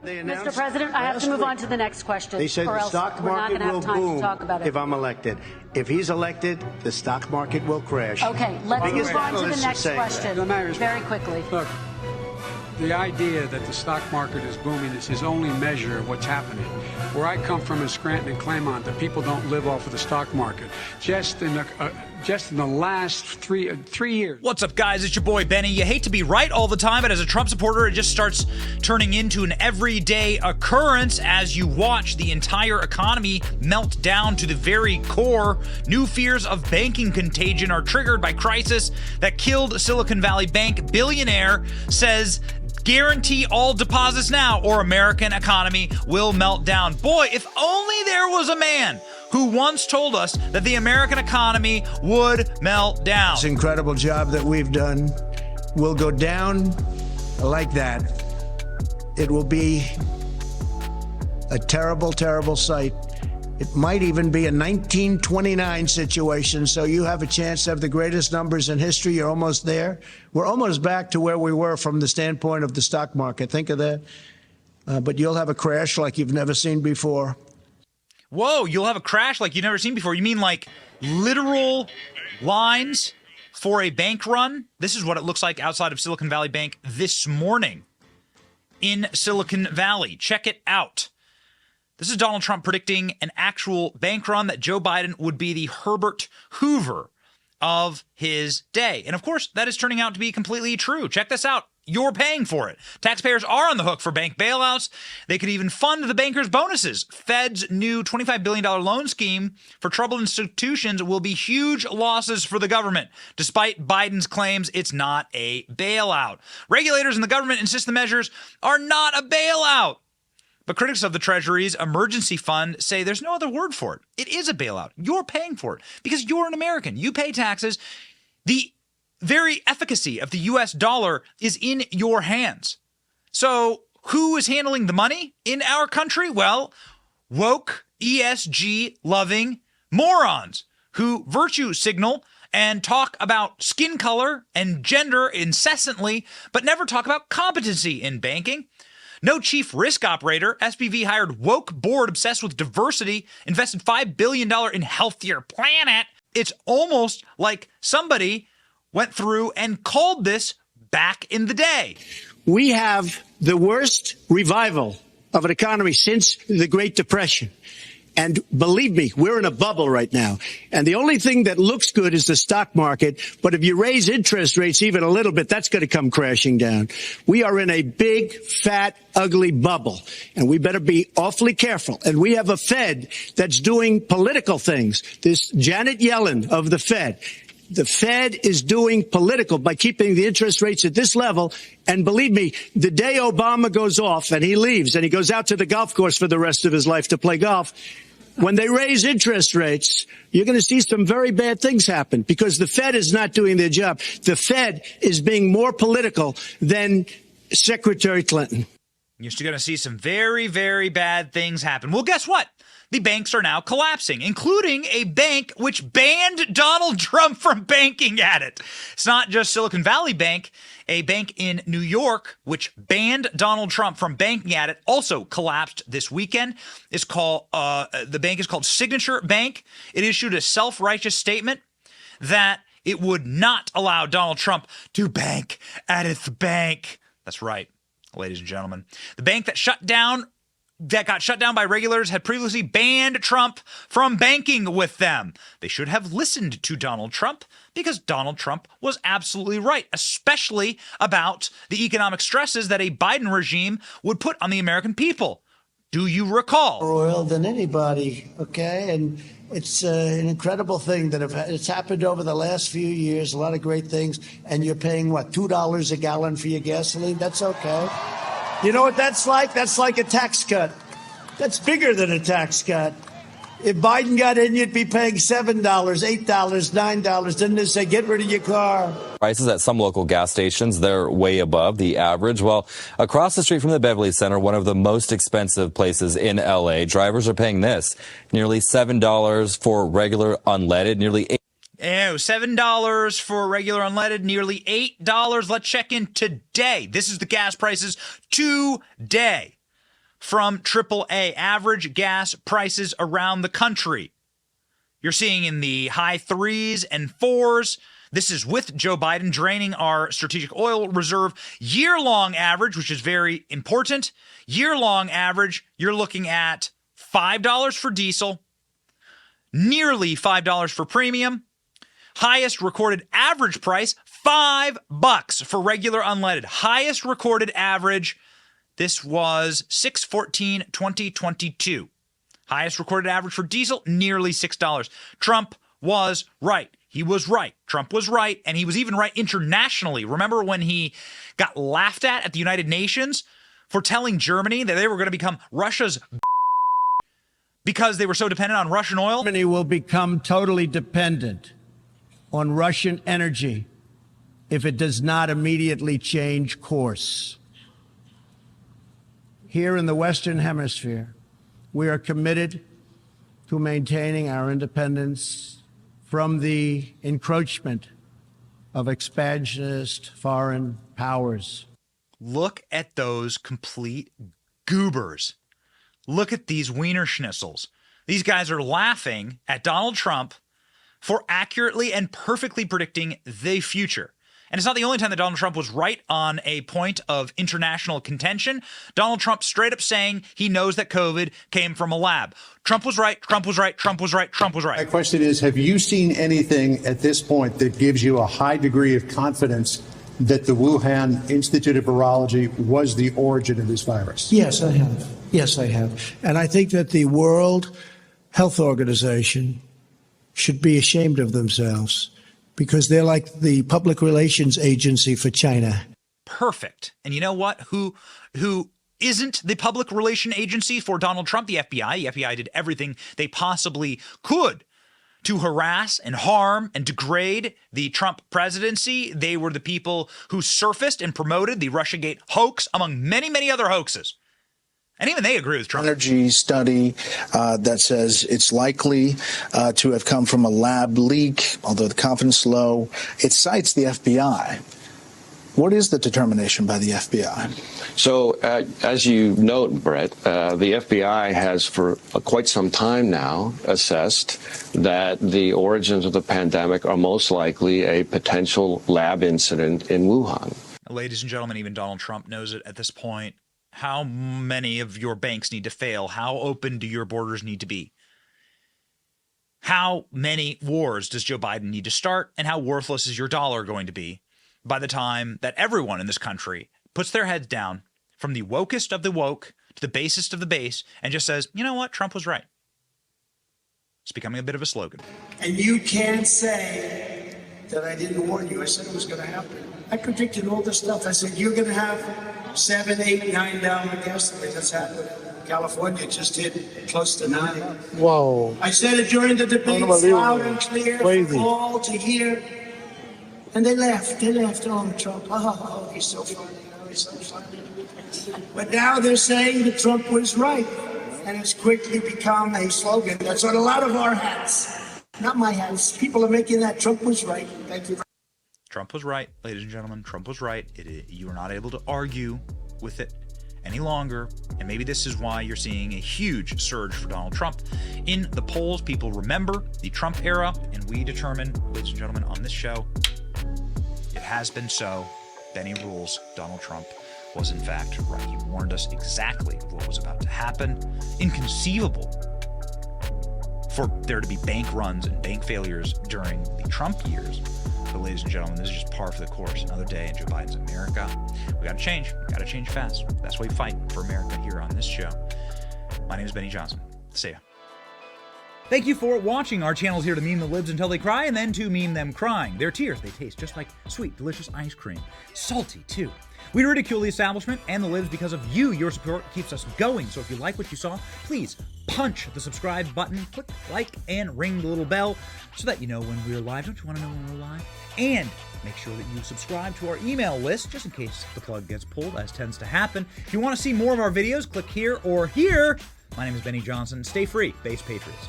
Mr. President, I have to move on to the next question. They said or the else stock we're not market going to have will time to boom talk about it. if I'm elected. If he's elected, the stock market will crash. Okay, let's move on to the next question very quickly. Look, the idea that the stock market is booming is his only measure of what's happening. Where I come from in Scranton and Claymont, the people don't live off of the stock market. Just in the last three years. What's up, guys? It's your boy Benny. You hate to be right all the time, but as a Trump supporter, it just starts turning into an everyday occurrence as you watch the entire economy melt down to the very core. New fears of banking contagion are triggered by crisis that killed Silicon Valley Bank. Billionaire says guarantee all deposits now or American economy will melt down. Boy, if only there was a man who once told us that the American economy would melt down. This incredible job that we've done will go down like that. It will be a terrible, terrible sight. It might even be a 1929 situation, so you have a chance to have the greatest numbers in history. You're almost there. We're almost back to where we were from the standpoint of the stock market. Think of that. But you'll have a crash like you've never seen before. Whoa, you'll have a crash like you've never seen before. You mean like literal lines for a bank run? This is what it looks like outside of Silicon Valley Bank this morning in Silicon Valley. Check it out. This is Donald Trump predicting an actual bank run that Joe Biden would be the Herbert Hoover of his day. And of course, that is turning out to be completely true. Check this out. You're paying for it. Taxpayers are on the hook for bank bailouts. They could even fund the bankers' bonuses. Fed's new $25 billion loan scheme for troubled institutions will be huge losses for the government, despite Biden's claims it's not a bailout. Regulators and the government insist the measures are not a bailout. But critics of the Treasury's emergency fund say there's no other word for it. It is a bailout. You're paying for it because you're an American. You pay taxes. The very efficacy of the U.S. dollar is in your hands. So who is handling the money in our country? Well, woke, ESG-loving morons who virtue signal and talk about skin color and gender incessantly, but never talk about competency in banking. No chief risk operator. SBV hired woke board obsessed with diversity, invested $5 billion in healthier planet. It's almost like somebody went through and called this back in the day. We have the worst revival of an economy since the Great Depression. And believe me, we're in a bubble right now. And the only thing that looks good is the stock market. But if you raise interest rates even a little bit, that's going to come crashing down. We are in a big, fat, ugly bubble. And we better be awfully careful. And we have a Fed that's doing political things. This Janet Yellen of the Fed. The Fed is doing political by keeping the interest rates at this level. And believe me, the day Obama goes off and he leaves and he goes out to the golf course for the rest of his life to play golf, when they raise interest rates, you're going to see some very bad things happen because the Fed is not doing their job. The Fed is being more political than Secretary Clinton. You're still going to see some very, very bad things happen. Well, guess what? The banks are now collapsing, including a bank which banned Donald Trump from banking at it. It's not just Silicon Valley Bank. A bank in New York, which banned Donald Trump from banking at it, also collapsed this weekend. It's called the bank is called Signature Bank. It issued a self-righteous statement that it would not allow Donald Trump to bank at its bank. That's right, ladies and gentlemen. The bank that got shut down by regulators had previously banned Trump from banking with them. They should have listened to Donald Trump because Donald Trump was absolutely right, especially about the economic stresses that a Biden regime would put on the American people. Do you recall? More oil than anybody, okay? And it's an incredible thing that it's happened over the last few years, a lot of great things, and you're paying, what, $2 a gallon for your gasoline? That's okay. You know what that's like? That's like a tax cut. That's bigger than a tax cut. If Biden got in, you'd be paying $7, $8, $9. Didn't they say, get rid of your car? Prices at some local gas stations, they're way above the average. Well, across the street from the Beverly Center, one of the most expensive places in L.A., drivers are paying this, nearly $7 for regular unleaded, nearly $7 for regular unleaded, nearly $8. Let's check in today. This is the gas prices today. from AAA, average gas prices around the country. You're seeing in the high 3s and 4s. This is with Joe Biden draining our strategic oil reserve. Year-long average, which is very important. Year-long average, you're looking at $5 for diesel, nearly $5 for premium. Highest recorded average price, $5 for regular unleaded. Highest recorded average, this was 6/14/2022. Highest recorded average for diesel, nearly $6. Trump was right. He was right. Trump was right, and he was even right internationally. Remember when he got laughed at the United Nations for telling Germany that they were going to become Russia's because they were so dependent on Russian oil? Germany will become totally dependent on Russian energy if it does not immediately change course. Here in the Western Hemisphere, we are committed to maintaining our independence from the encroachment of expansionist foreign powers. Look at those complete goobers. Look at these wiener schnitzels. These guys are laughing at Donald Trump for accurately and perfectly predicting the future. And it's not the only time that Donald Trump was right on a point of international contention. Donald Trump straight up saying he knows that COVID came from a lab. Trump was right, Trump was right, Trump was right, Trump was right. My question is, have you seen anything at this point that gives you a high degree of confidence that the Wuhan Institute of Virology was the origin of this virus? Yes, I have. Yes, I have. And I think that the World Health Organization should be ashamed of themselves, because they're like the public relations agency for China. Perfect. And you know what? Who isn't the public relation agency for Donald Trump? The FBI. The FBI did everything they possibly could to harass and harm and degrade the Trump presidency. They were the people who surfaced and promoted the Russiagate hoax, among many, many other hoaxes. And even they agree with Trump. Energy study that says it's likely to have come from a lab leak, although the confidence is low. It cites the FBI. What is the determination by the FBI? So, as you note, Brett, the FBI has for quite some time now assessed that the origins of the pandemic are most likely a potential lab incident in Wuhan. Ladies and gentlemen, even Donald Trump knows it at this point. How many of your banks need to fail? How open do your borders need to be? How many wars does Joe Biden need to start? And how worthless is your dollar going to be by the time that everyone in this country puts their heads down, from the wokest of the woke to the basest of the base, and just says, you know what, Trump was right? It's becoming a bit of a slogan. And you can't say that I didn't warn you. I said it was going to happen. I predicted all this stuff. I said, you're going to have $7, $8, $9 gasoline. That's happening. California just hit close to 9. Whoa. I said it during the debate, loud and clear, for all to hear. And they laughed. They laughed on Trump. Oh, he's so funny. Oh, he's so funny. But now they're saying that Trump was right. And it's quickly become a slogan that's on a lot of our hats. Not my hats. People are making that Trump was right. Thank you. Trump was right, ladies and gentlemen. Trump was right. You are not able to argue with it any longer. And maybe this is why you're seeing a huge surge for Donald Trump in the polls. People remember the Trump era, and we determine, ladies and gentlemen, on this show, it has been so. Benny rules. Donald Trump was in fact right. He warned us exactly of what was about to happen. Inconceivable for there to be bank runs and bank failures during the Trump years. But ladies and gentlemen, this is just par for the course. Another day in Joe Biden's America. We got to change. We got to change fast. That's why we fight for America here on this show. My name is Benny Johnson. See ya. Thank you for watching. Our channel is here to meme the libs until they cry, and then to meme them crying. Their tears, they taste just like sweet, delicious ice cream. Salty, too. We ridicule the establishment and the libs because of you. Your support keeps us going. So if you like what you saw, please punch the subscribe button, click like, and ring the little bell so that you know when we're live. Don't you want to know when we're live? And make sure that you subscribe to our email list just in case the plug gets pulled, as tends to happen. If you want to see more of our videos, click here or here. My name is Benny Johnson. Stay free, Base Patriots.